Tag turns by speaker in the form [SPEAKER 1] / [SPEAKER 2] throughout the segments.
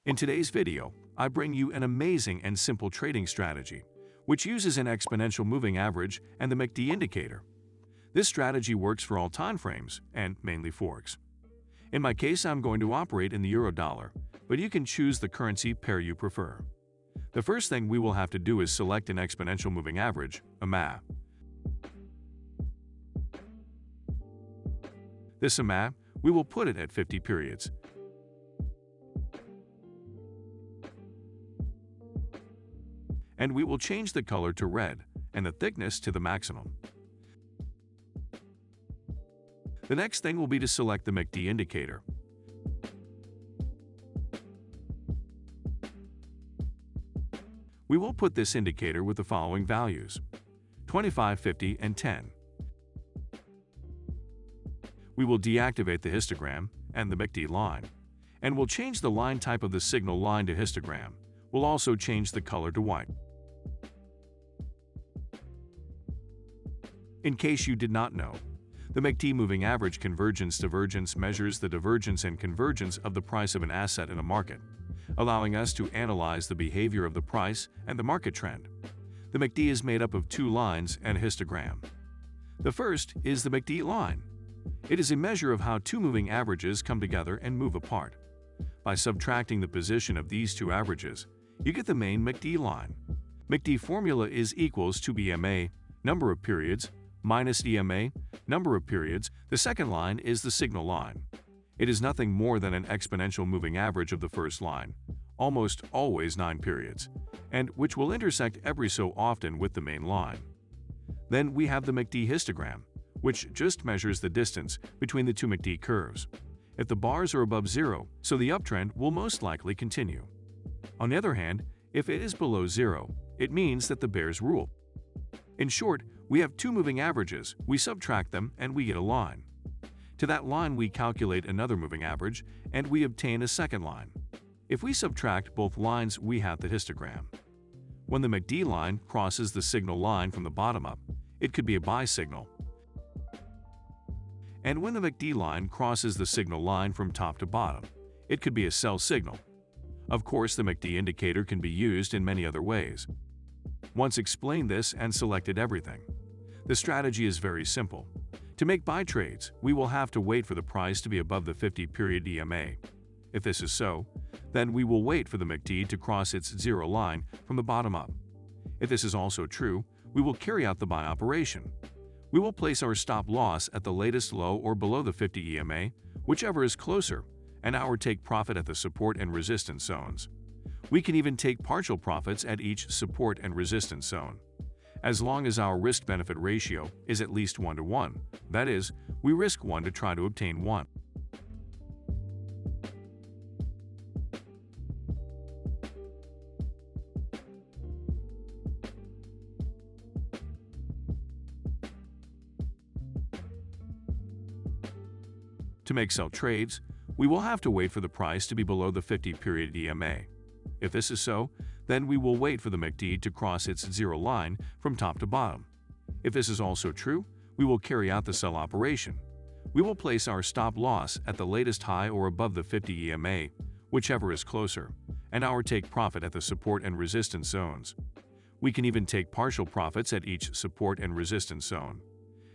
[SPEAKER 1] In today's video, I bring you an amazing and simple trading strategy, which uses an exponential moving average and the MACD indicator. This strategy works for all time frames and mainly Forex. In my case, I'm going to operate in the euro-dollar, but you can choose the currency pair you prefer. The first thing we will have to do is select an exponential moving average, EMA. This EMA, we will put it at 50 periods. And we will change the color to red and the thickness to the maximum. The next thing will be to select the MACD indicator. We will put this indicator with the following values: 25, 50, and 10. We will deactivate the histogram and the MACD line, and we'll change the line type of the signal line to histogram. We'll also change the color to white. In case you did not know, the MACD moving average convergence-divergence measures the divergence and convergence of the price of an asset in a market, allowing us to analyze the behavior of the price and the market trend. The MACD is made up of two lines and a histogram. The first is the MACD line. It is a measure of how two moving averages come together and move apart. By subtracting the position of these two averages, you get the main MACD line. MACD formula is equals to EMA, number of periods, minus EMA, number of periods. The second line is the signal line. It is nothing more than an exponential moving average of the first line, almost always 9 periods, and which will intersect every so often with the main line. Then we have the MACD histogram, which just measures the distance between the two MACD curves. If the bars are above zero, so the uptrend will most likely continue. On the other hand, if it is below zero, it means that the bears rule. In short, we have two moving averages, we subtract them, and we get a line. To that line we calculate another moving average, and we obtain a second line. If we subtract both lines, we have the histogram. When the MACD line crosses the signal line from the bottom up, it could be a buy signal. And when the MACD line crosses the signal line from top to bottom, it could be a sell signal. Of course, the MACD indicator can be used in many other ways. Once explained this and selected everything, the strategy is very simple. To make buy trades, we will have to wait for the price to be above the 50-period EMA. If this is so, then we will wait for the MACD to cross its zero line from the bottom up. If this is also true, we will carry out the buy operation. We will place our stop loss at the latest low or below the 50 EMA, whichever is closer, and our take profit at the support and resistance zones. We can even take partial profits at each support and resistance zone. As long as our risk-benefit ratio is at least 1 to 1, that is, we risk 1 to try to obtain 1. To make sell trades, we will have to wait for the price to be below the 50-period EMA. If this is so, then we will wait for the MACD to cross its zero line from top to bottom. If this is also true, we will carry out the sell operation. We will place our stop loss at the latest high or above the 50 EMA, whichever is closer, and our take profit at the support and resistance zones. We can even take partial profits at each support and resistance zone.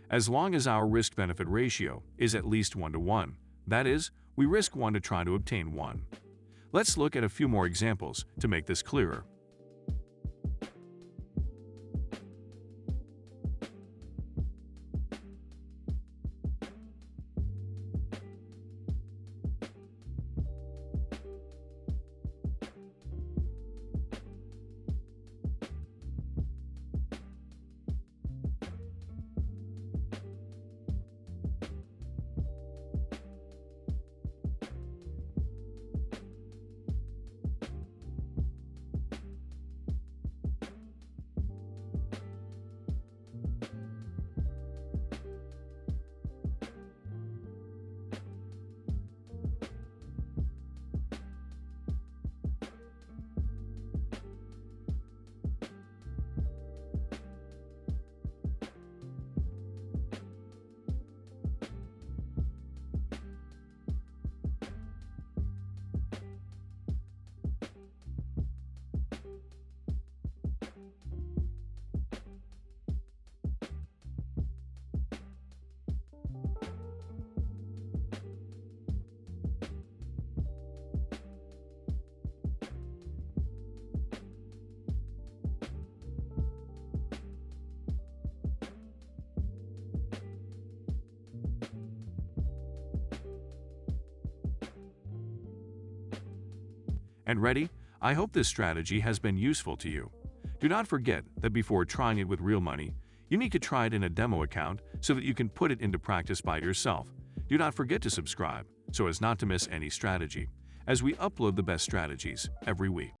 [SPEAKER 1] As long as our risk-benefit ratio is at least 1 to 1, that is, we risk 1 to try to obtain 1. Let's look at a few more examples to make this clearer. And ready? I hope this strategy has been useful to you. Do not forget that before trying it with real money, you need to try it in a demo account so that you can put it into practice by yourself. Do not forget to subscribe so as not to miss any strategy, as we upload the best strategies every week.